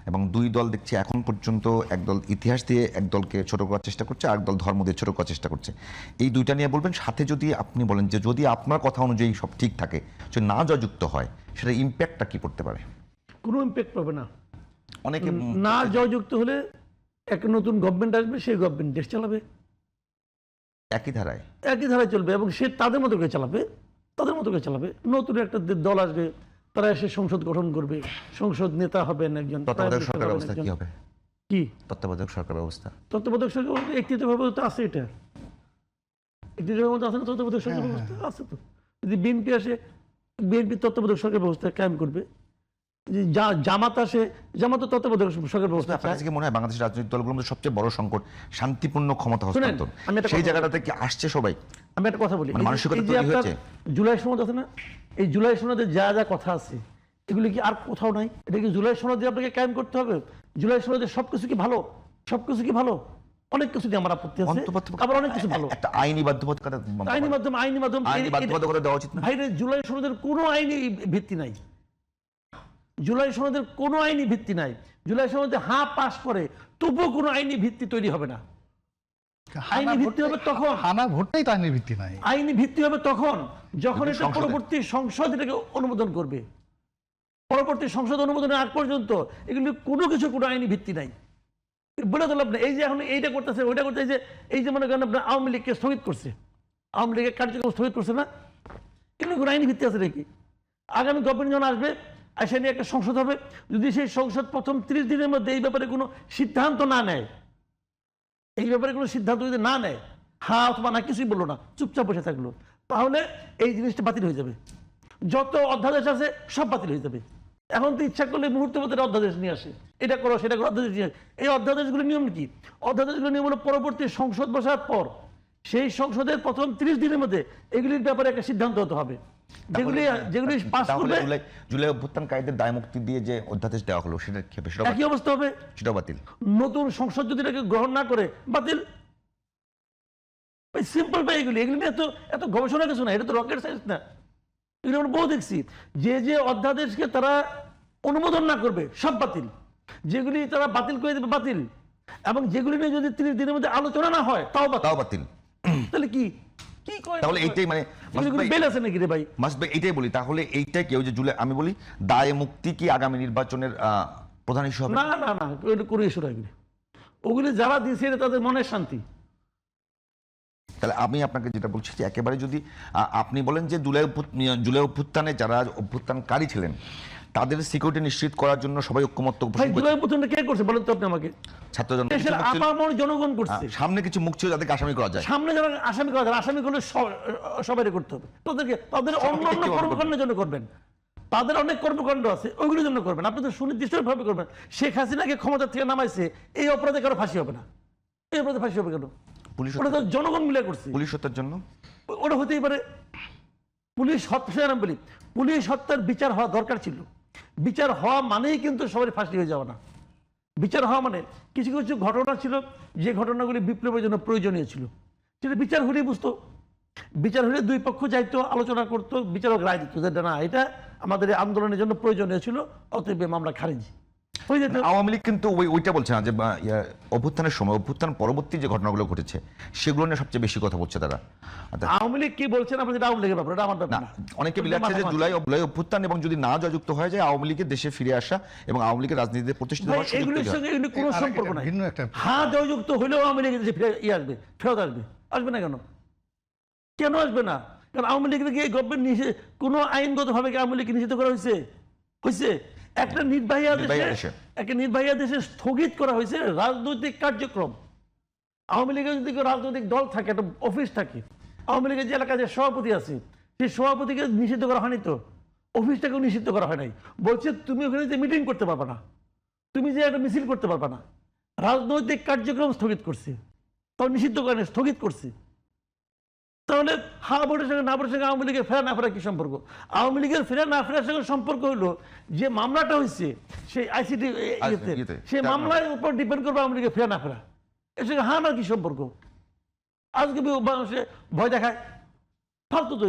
এবং দুই দল দেখছি এখন পর্যন্ত একদল ইতিহাস দিয়ে এক দলকে ছোট করার চেষ্টা করছে, আর দল ধর্ম দিয়ে ছোট করার চেষ্টা করছে। এই দুইটা নিয়ে বলবেন, সাথে যদি আপনি বলেন যে যদি আপনার কথা অনুযায়ী সব ঠিক থাকে, যদি না জয়যুক্ত হয়, সেটা ইম্প্যাক্টটা কি পড়তে পারে? কোনো ইম্প্যাক্ট পাবে না। অনেকে না জয়যুক্ত হলে এক নতুন গভর্নমেন্ট আসবে, সেই গভর্নমেন্ট দেশ চালাবে একই ধারায় চলবে, এবং সে তাদের মতো করে চালাবে, নতুন একটা দল আসবে, তারা এসে সংসদ গঠন করবে, সংসদ নেতা হবেন একজন। তত্ত্বাবধায়ক সরকার ব্যবস্থা কি হবে? কি তত্ত্বাবধায়ক সরকার ব্যবস্থা? তত্ত্বাবধায়ক সরকার একটিভাবে তো আছে, এটা একটিভাবে মধ্যে আছে না, তত্ত্বাবধায়ক সরকার ব্যবস্থা আছে তো। যদি বিএনপি আসে, বিএনপি তত্ত্বাবধায়ক সরকার ব্যবস্থা কায়েম করবে। জামাত আসে, জামাত তত্ত্বাবধায়ক সরকার ব্যবস্থা। আপনার কাছে কি মনে হয় বাংলাদেশের রাজনৈতিক দলগুলোর মধ্যে সবচেয়ে বড় সংকট শান্তিপূর্ণ ক্ষমতা হস্তান্তর? সেই জায়গাটা থেকে আসছে সবাই। আমি একটা কথা বলি, জুলাই সনদ আছে না, এই জুলাই সনদে যা যা কথা আছে এগুলি কি আর কোথাও নাই? এটা কি জুলাই সনদে আপনাকে কায়েম করতে হবে? জুলাই সনদে সবকিছু কি ভালো? অনেক কিছু দিয়ে আমার আপত্তি আছে, আবার অনেক কিছু ভালো। একটা আইনি বাধ্যবাধকতা দেওয়া উচিত না ভাই? জুলাই সনদের কোনো আইনি ভিত্তি নাই, জুলাই সনদের কোনো আইনি ভিত্তি নাই। জুলাই সনদে পাস করে তবুও কোনো আইনি ভিত্তি তৈরি হবে না। আইনি ভিত্তি হবে তখন, ভোটটাই তো আইনি ভিত্তি নাই। আইনি ভিত্তি হবে তখন যখন এটা পরবর্তী সংসদ এটাকে অনুমোদন করবে। পরবর্তী সংসদ অনুমোদনের আগ পর্যন্ত এগুলি কোনো আইনি ভিত্তি নাই। বলে দিলাম না, এই যে এখন এইটা করতেছে, ওইটা করতে, এই যে মনে করেন আপনার আওয়ামী লীগকে স্থগিত করছে, আওয়ামী লীগের কার্যক্রম স্থগিত করছে না, এগুলো কোনো আইনি ভিত্তি আছে নাকি? আগামী গভর্নমেন্ট যখন আসবে, আসে নিয়ে একটা সংসদ হবে, যদি সেই সংসদ প্রথম 30 দিনের মধ্যে এই ব্যাপারে কোনো সিদ্ধান্ত না নেয়, যদি না নেয়, অথবা না, কিছুই বললো না, চুপচাপ বসে থাকলো, তাহলে এই জিনিসটা বাতিল হয়ে যাবে। যত অধ্যাদেশ আছে সব বাতিল হয়ে যাবে। এখন তো ইচ্ছা করলে মুহূর্তের মধ্যে অধ্যাদেশ নিয়ে আসে, এটা করো সেটা করো, অধ্যাদেশ নিয়ে আসে। এই অধ্যাদেশগুলো নিয়ম কি? অধ্যাদেশগুলো নিয়ম হলো পরবর্তী সংসদ বসার পর সেই সংসদের প্রথম 30 দিনের মধ্যে এগুলির ব্যাপারে একটা সিদ্ধান্ত হতে হবে। যেগুলি পাস করবে, জুলাই অভ্যুত্থানকারীদের দায় মুক্তি দিয়ে যে অধ্যাদেশ দেওয়া হলো, সেটা একই অবস্থা হবে, সেটা বাতিল। নতুন সংসদ যদি এটাকে গ্রহণ না করে, বাতিল। সিম্পল ভাই, এগুলি নিয়ে এত গবেষণা কিছু না, এটা তো রকেট সায়েন্স না। এগুলো আমরা বহু দেখছি, যে অধ্যাদেশকে তারা অনুমোদন না করবে সব বাতিল, যেগুলি তারা বাতিল করে দেবে বাতিল, এবং যেগুলি নিয়ে যদি 30 দিনের মধ্যে আলোচনা না হয় তাও বাতিল। তাহলে কি তাহলে এইটাই মানে বেল আছে নাকি রে ভাই? এইটাই বলি, তাহলে এইটাই কেউ যে জুলাই, আমি বলি দায় মুক্তি কি আগামী নির্বাচনের প্রধান ইস্যু হবে? না, কোনো ইস্যু না। ওগুলি যারা দিয়েছে তাদের মনের শান্তি। তাহলে আমি আপনাকে যেটা বলছি যে একেবারে যদি আপনি বলেন যে জুলাই অভ্যুত্থানে যারা অভ্যুত্থানকারী ছিলেন তাদের সিকিউরিটি নিশ্চিত করার জন্য সবাই ঐক্যমত্য জুলাই অভ্যুত্থানটা কে করছে বলেন তো আপনি আমাকে? ছাত্র জনগণ করছে। সামনে কিছু মুখ ছিল যাদেরকে আসামি করা যায়, সামনে যারা আসামি করা যায়, আসামি করলে সবাই করতে হবে। তাদের অন্যান্য কর্মকাণ্ডের জন্য করবেন, তাদের অনেক কর্মকাণ্ড আছে, ওইগুলোর জন্য করবেন। আপনি তো সুনির্দিষ্টভাবে করবেন। শেখ হাসিনাকে ক্ষমতা থেকে নামাইছে, এই অপরাধে কারো ফাঁসি হবে না। এই অপরাধে ফাঁসি হবে কেন? জনগণ মিলে করছে। পুলিশ হত্যার জন্য ওটা হতেই পারে। পুলিশ হত্যার বিচার হওয়া দরকার ছিল। বিচার হওয়া মানেই কিন্তু সবাই ফাঁসি হয়ে যাওয়া না। বিচার হওয়া মানে কিছু কিছু ঘটনা ছিল, যে ঘটনাগুলি বিপ্লবের জন্য প্রয়োজনীয় ছিল, সেটা বিচার হলেই বুঝতো। বিচার হলে দুই পক্ষ যাইতো, আলোচনা করতো, বিচারক রায় দিত যে না, এটা আমাদের আন্দোলনের জন্য প্রয়োজনীয় ছিল, অতএব মামলা খারিজ। আওয়ামী লীগ কিন্তু ওইটা বলছে না যে অভ্যুত্থানের সময়, অভ্যুত্থান পরবর্তী যে ঘটনাগুলো ঘটেছে সেগুলো নিয়ে সবচেয়ে বেশি কথা বলছে তারা। আওয়ামী লীগ কি বলছেন আপনি? আওয়ামী লীগের ব্যাপারে আমার ব্যাপার না। অনেকে বলছে যে জুলাই অভ্যুত্থান এবং যদি না জয়যুক্ত হয়ে যায়, আওয়ামী লীগের দেশে ফিরে আসা এবং আওয়ামী লীগের রাজনীতিতে প্রতিষ্ঠিত হওয়ার সুযোগ এগুলোর সঙ্গে কোনো সম্পর্ক নাই। জয়যুক্ত হলেও আওয়ামী লীগের দেশে ফেরত আসবে না। কেন আসবে না? কারণ আওয়ামী লীগের কি গভর্নমেন্ট কোনো আইনগতভাবে আওয়ামী লীগকে নিষিদ্ধ করা হয়েছে? একটা নির্বাহী আদেশে স্থগিত করা হয়েছে রাজনৈতিক কার্যক্রম। আওয়ামী লীগের যদি রাজনৈতিক দল থাকে, একটা অফিস থাকে, আওয়ামী লীগের যে এলাকায় যে সভাপতি আছে, সেই সভাপতিকে নিষিদ্ধ করা হয়নি তো, অফিসটাকেও নিষিদ্ধ করা হয় নাই। বলছে তুমি ওখানে যে মিটিং করতে পারবে না, তুমি যে একটা মিছিল করতে পারবে না। রাজনৈতিক কার্যক্রম স্থগিত করছে, তাও নিষিদ্ধ করে স্থগিত করছে। তাহলে ভোটের সঙ্গে না ভোটের সঙ্গে আওয়ামী লীগের ফেরা না ফেরা কি সম্পর্ক? আওয়ামী লীগের ফেরা না ফেরার সঙ্গে সম্পর্ক হলো যে মামলাটা হয়েছে সেই আইসিটি, সেই মামলার উপর ডিপেন্ড করবে আওয়ামী লীগের ফেরা না ফেরা। এর সঙ্গে না কি সম্পর্ক? আজকে মানুষে ভয় দেখায়, ফালতু তো।